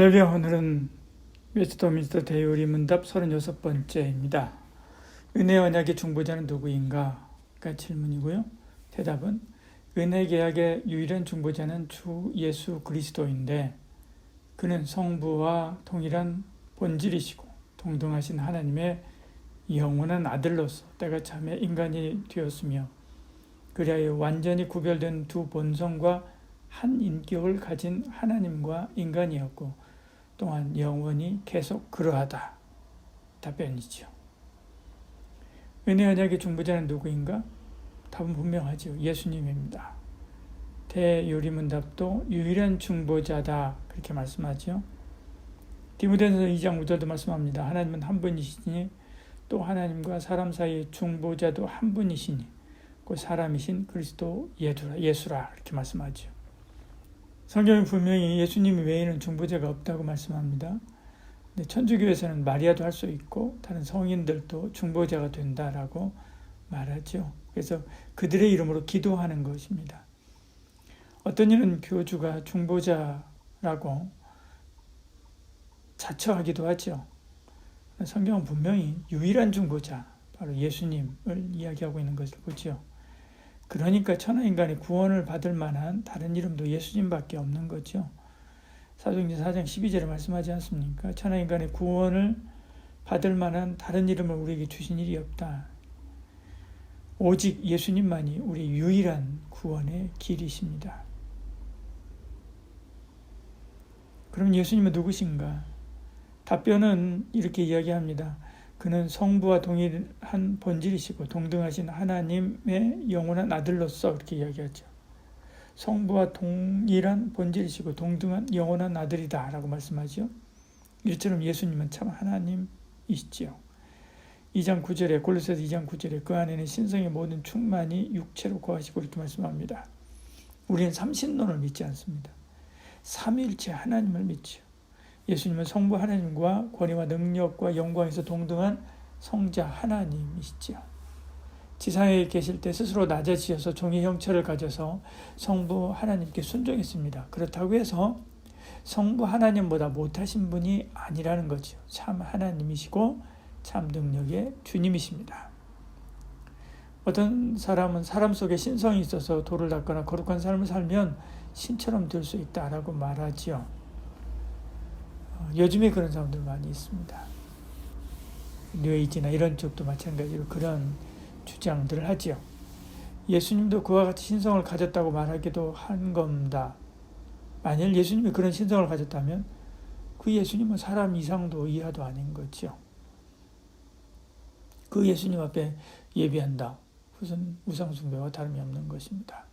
할렐루야. 오늘은 웨스트민스터 대요리 문답 36번째입니다. 은혜 언약의 중보자는 누구인가? 가 질문이고요. 대답은 은혜 계약의 유일한 중보자는 주 예수 그리스도인데 그는 성부와 동일한 본질이시고 동등하신 하나님의 영원한 아들로서 때가 참에 인간이 되었으며 그리하여 완전히 구별된 두 본성과 한 인격을 가진 하나님과 인간이었고 또한 영원히 계속 그러하다. 답변이죠. 은혜 언약의 중보자는 누구인가? 답은 분명하죠. 예수님입니다. 대요리문답도 유일한 중보자다 그렇게 말씀하죠. 디모데전서 2장 5절도 말씀합니다. 하나님은 한 분이시니 또 하나님과 사람 사이의 중보자도 한 분이시니 그 사람이신 그리스도 예수라 이렇게 말씀하죠. 성경은 분명히 예수님 외에는 중보자가 없다고 말씀합니다. 근데 천주교에서는 마리아도 할 수 있고 다른 성인들도 중보자가 된다라고 말하죠. 그래서 그들의 이름으로 기도하는 것입니다. 어떤 이는 교주가 중보자라고 자처하기도 하죠. 성경은 분명히 유일한 중보자, 바로 예수님을 이야기하고 있는 것을 보죠. 그러니까 천하인간이 구원을 받을 만한 다른 이름도 예수님밖에 없는 거죠. 사도행전 4장 12절에 말씀하지 않습니까? 천하인간의 구원을 받을 만한 다른 이름을 우리에게 주신 일이 없다. 오직 예수님만이 우리 유일한 구원의 길이십니다. 그럼 예수님은 누구신가? 답변은 이렇게 이야기합니다. 그는 성부와 동일한 본질이시고 동등하신 하나님의 영원한 아들로서 이렇게 이야기하죠. 성부와 동일한 본질이시고 동등한 영원한 아들이다 라고 말씀하죠. 이처럼 예수님은 참 하나님이시죠. 2장 9절에 골로새서 2장 9절에 그 안에는 신성의 모든 충만이 육체로 거하시고 이렇게 말씀합니다. 우리는 삼신론을 믿지 않습니다. 삼위일체 하나님을 믿죠. 예수님은 성부 하나님과 권위와 능력과 영광에서 동등한 성자 하나님이시죠. 지상에 계실 때 스스로 낮아지셔서 종의 형체를 가져서 성부 하나님께 순종했습니다. 그렇다고 해서 성부 하나님보다 못하신 분이 아니라는 거죠. 참 하나님이시고 참 능력의 주님이십니다. 어떤 사람은 사람 속에 신성이 있어서 도를 닦거나 거룩한 삶을 살면 신처럼 될 수 있다라고 말하지요. 요즘에 그런 사람들 많이 있습니다. 뉴에이지나 이런 쪽도 마찬가지로 그런 주장들을 하지요. 예수님도 그와 같이 신성을 가졌다고 말하기도 한 겁니다. 만일 예수님이 그런 신성을 가졌다면 그 예수님은 사람 이상도 이하도 아닌 거죠. 그 예수님 앞에 예배한다. 그것은 우상숭배와 다름이 없는 것입니다.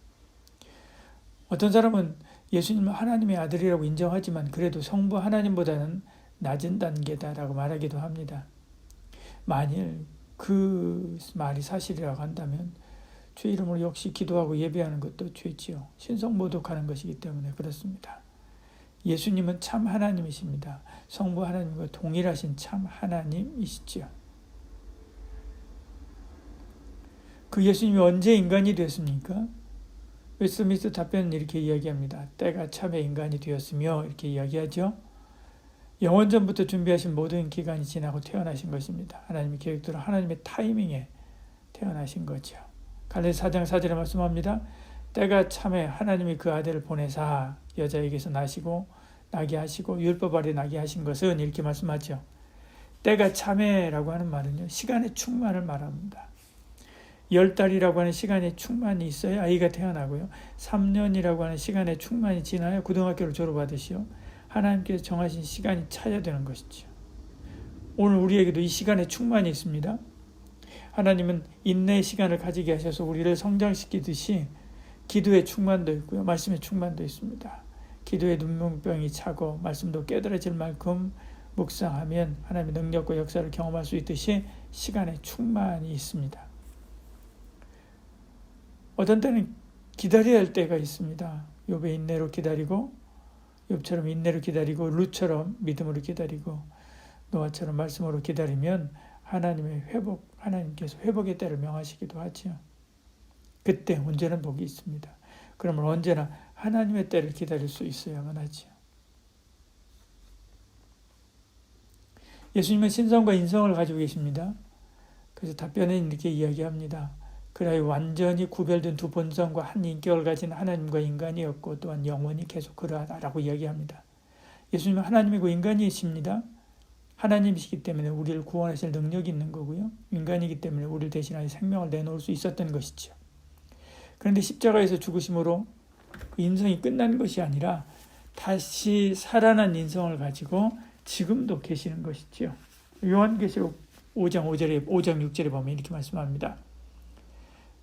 어떤 사람은 예수님은 하나님의 아들이라고 인정하지만 그래도 성부 하나님보다는 낮은 단계다라고 말하기도 합니다. 만일 그 말이 사실이라고 한다면 주 이름으로 역시 기도하고 예배하는 것도 죄지요. 신성모독하는 것이기 때문에 그렇습니다. 예수님은 참 하나님이십니다. 성부 하나님과 동일하신 참 하나님이시지요. 그 예수님이 언제 인간이 됐습니까? 웨스트민스터 답변은 이렇게 이야기합니다. 때가 참에 인간이 되었으며 이렇게 이야기하죠. 영원 전부터 준비하신 모든 기간이 지나고 태어나신 것입니다. 하나님의 계획대로 하나님의 타이밍에 태어나신 거죠. 갈라디아서 4장 4절에 말씀합니다. 때가 참에 하나님이 그 아들을 보내사 여자에게서 나게 하시고 율법 아래 나게 하신 것은 이렇게 말씀하죠. 때가 참에라고 하는 말은요. 시간의 충만을 말합니다. 10달이라고 하는 시간의 충만이 있어야 아이가 태어나고요. 3년이라고 하는 시간의 충만이 지나야 고등학교를 졸업하듯이요. 하나님께서 정하신 시간이 차야 되는 것이죠. 오늘 우리에게도 이 시간의 충만이 있습니다. 하나님은 인내의 시간을 가지게 하셔서 우리를 성장시키듯이 기도의 충만도 있고요. 말씀의 충만도 있습니다. 기도의 눈물병이 차고 말씀도 깨달아질 만큼 묵상하면 하나님의 능력과 역사를 경험할 수 있듯이 시간의 충만이 있습니다. 어떤 때는 기다려야 할 때가 있습니다. 욥의 인내로 기다리고 욥처럼 인내로 기다리고 룻처럼 믿음으로 기다리고 노아처럼 말씀으로 기다리면 하나님께서 회복의 때를 명하시기도 하죠. 그때 언제나 복이 있습니다. 그러면 언제나 하나님의 때를 기다릴 수 있어야만 하죠. 예수님은 신성과 인성을 가지고 계십니다. 그래서 답변은 이렇게 이야기합니다. 그라야 완전히 구별된 두 본성과 한 인격을 가진 하나님과 인간이었고 또한 영원히 계속 그러하다라고 이야기합니다. 예수님은 하나님이고 인간이십니다. 하나님이시기 때문에 우리를 구원하실 능력이 있는 거고요. 인간이기 때문에 우리를 대신하여 생명을 내놓을 수 있었던 것이죠. 그런데 십자가에서 죽으심으로 그 인성이 끝난 것이 아니라 다시 살아난 인성을 가지고 지금도 계시는 것이죠. 요한계시록 5장 6절에 보면 이렇게 말씀합니다.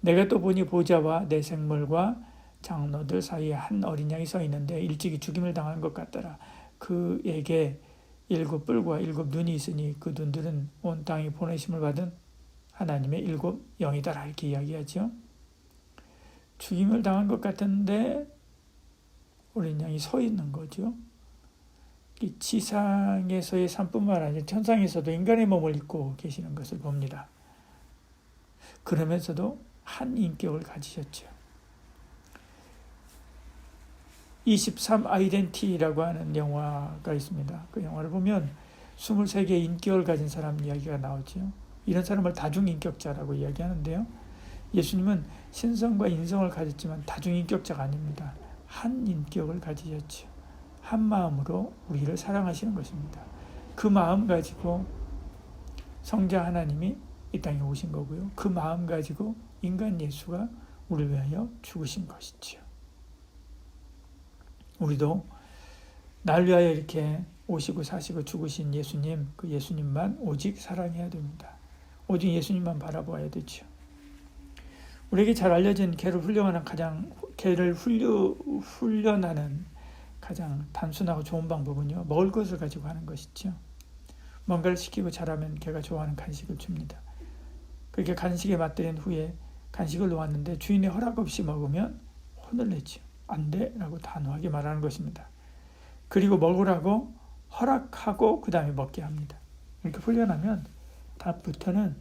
내가 또 보니 보좌와 내 생물과 장로들 사이에 한 어린 양이 서 있는데 일찍이 죽임을 당한 것 같더라. 그에게 7 뿔과 7 눈이 있으니 그 눈들은 온 땅이 보내심을 받은 하나님의 7 영이다라 이렇게 이야기하죠. 죽임을 당한 것 같은데 어린 양이 서 있는 거죠. 이 지상에서의 삶뿐만 아니라 천상에서도 인간의 몸을 입고 계시는 것을 봅니다. 그러면서도 한 인격을 가지셨죠. 23 아이덴티라고 하는 영화가 있습니다. 그 영화를 보면 23개의 인격을 가진 사람 이야기가 나오죠. 이런 사람을 다중인격자라고 이야기하는데요. 예수님은 신성과 인성을 가졌지만 다중인격자가 아닙니다. 한 인격을 가지셨죠. 한 마음으로 우리를 사랑하시는 것입니다. 그 마음 가지고 성자 하나님이 이 땅에 오신 거고요. 그 마음 가지고 인간 예수가 우리를 위하여 죽으신 것이죠. 우리도 날 위하여 이렇게 오시고 사시고 죽으신 예수님, 그 예수님만 오직 사랑해야 됩니다. 오직 예수님만 바라보아야 되죠. 우리에게 잘 알려진 개를 훈련하는 가장 단순하고 좋은 방법은요, 먹을 것을 가지고 하는 것이죠. 뭔가를 시키고 자라면 개가 좋아하는 간식을 줍니다. 그렇게 간식에 맛들인 후에 간식을 놓았는데 주인의 허락 없이 먹으면 혼을 내죠. 안 돼 라고 단호하게 말하는 것입니다. 그리고 먹으라고 허락하고 그 다음에 먹게 합니다. 이렇게 훈련하면 다음부터는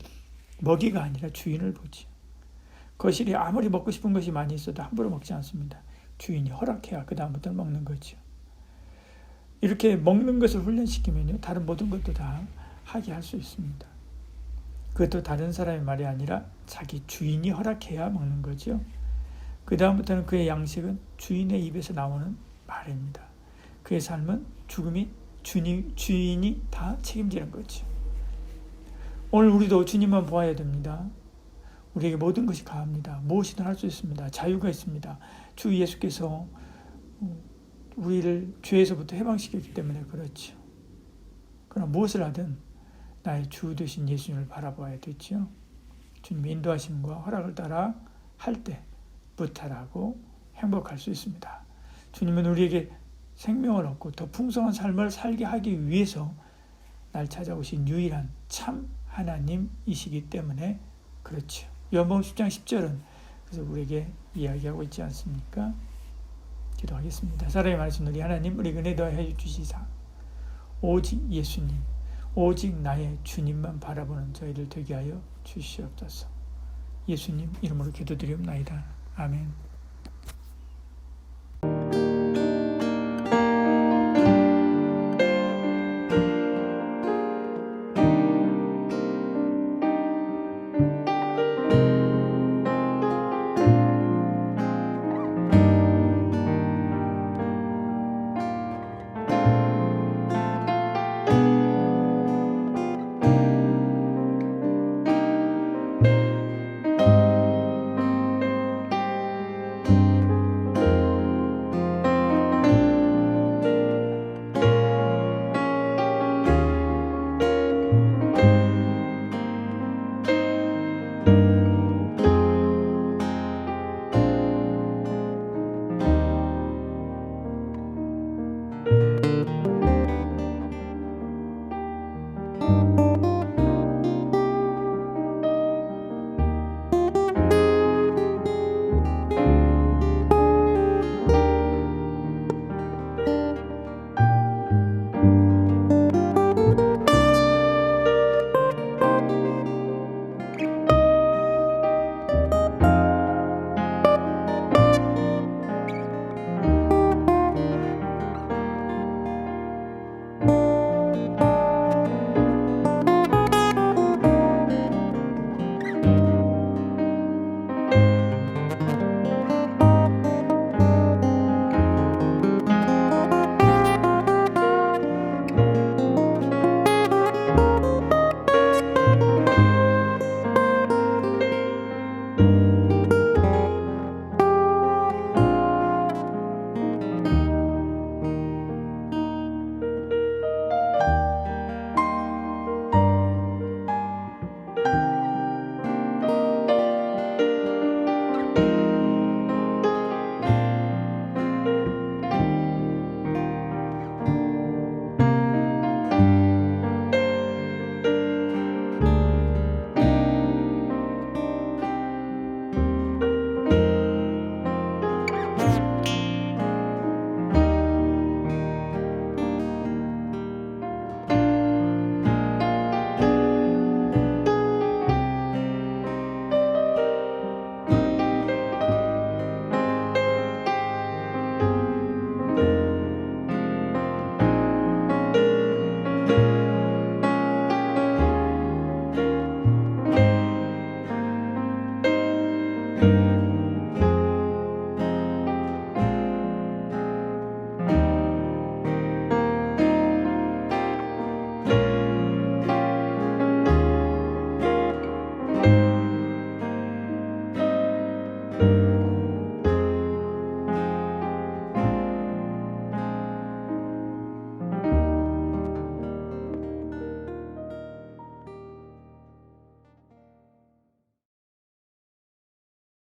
먹이가 아니라 주인을 보지. 거실에 아무리 먹고 싶은 것이 많이 있어도 함부로 먹지 않습니다. 주인이 허락해야 그 다음부터는 먹는 거죠. 이렇게 먹는 것을 훈련시키면요, 다른 모든 것도 다 하게 할 수 있습니다. 그것도 다른 사람의 말이 아니라 자기 주인이 허락해야 먹는 거죠. 그 다음부터는 그의 양식은 주인의 입에서 나오는 말입니다. 그의 삶은 죽음이 주인이 다 책임지는 거죠. 오늘 우리도 주님만 보아야 됩니다. 우리에게 모든 것이 가합니다. 무엇이든 할 수 있습니다. 자유가 있습니다. 주 예수께서 우리를 죄에서부터 해방시켰기 때문에 그렇죠. 그러나 무엇을 하든 나의 주 되신 예수님을 바라봐야 되죠. 주님의 인도하심과 허락을 따라 할 때 무탈하고 행복할 수 있습니다. 주님은 우리에게 생명을 얻고 더 풍성한 삶을 살게 하기 위해서 날 찾아오신 유일한 참 하나님이시기 때문에 그렇죠. 요한복음 10장 10절은 그래서 우리에게 이야기하고 있지 않습니까? 기도하겠습니다. 사랑의 말씀 우리 하나님 우리 은혜 더하여 주시사 오직 예수님 오직 나의 주님만 바라보는 저희를 되게 하여 주시옵소서. 예수님 이름으로 기도드리옵나이다. 아멘.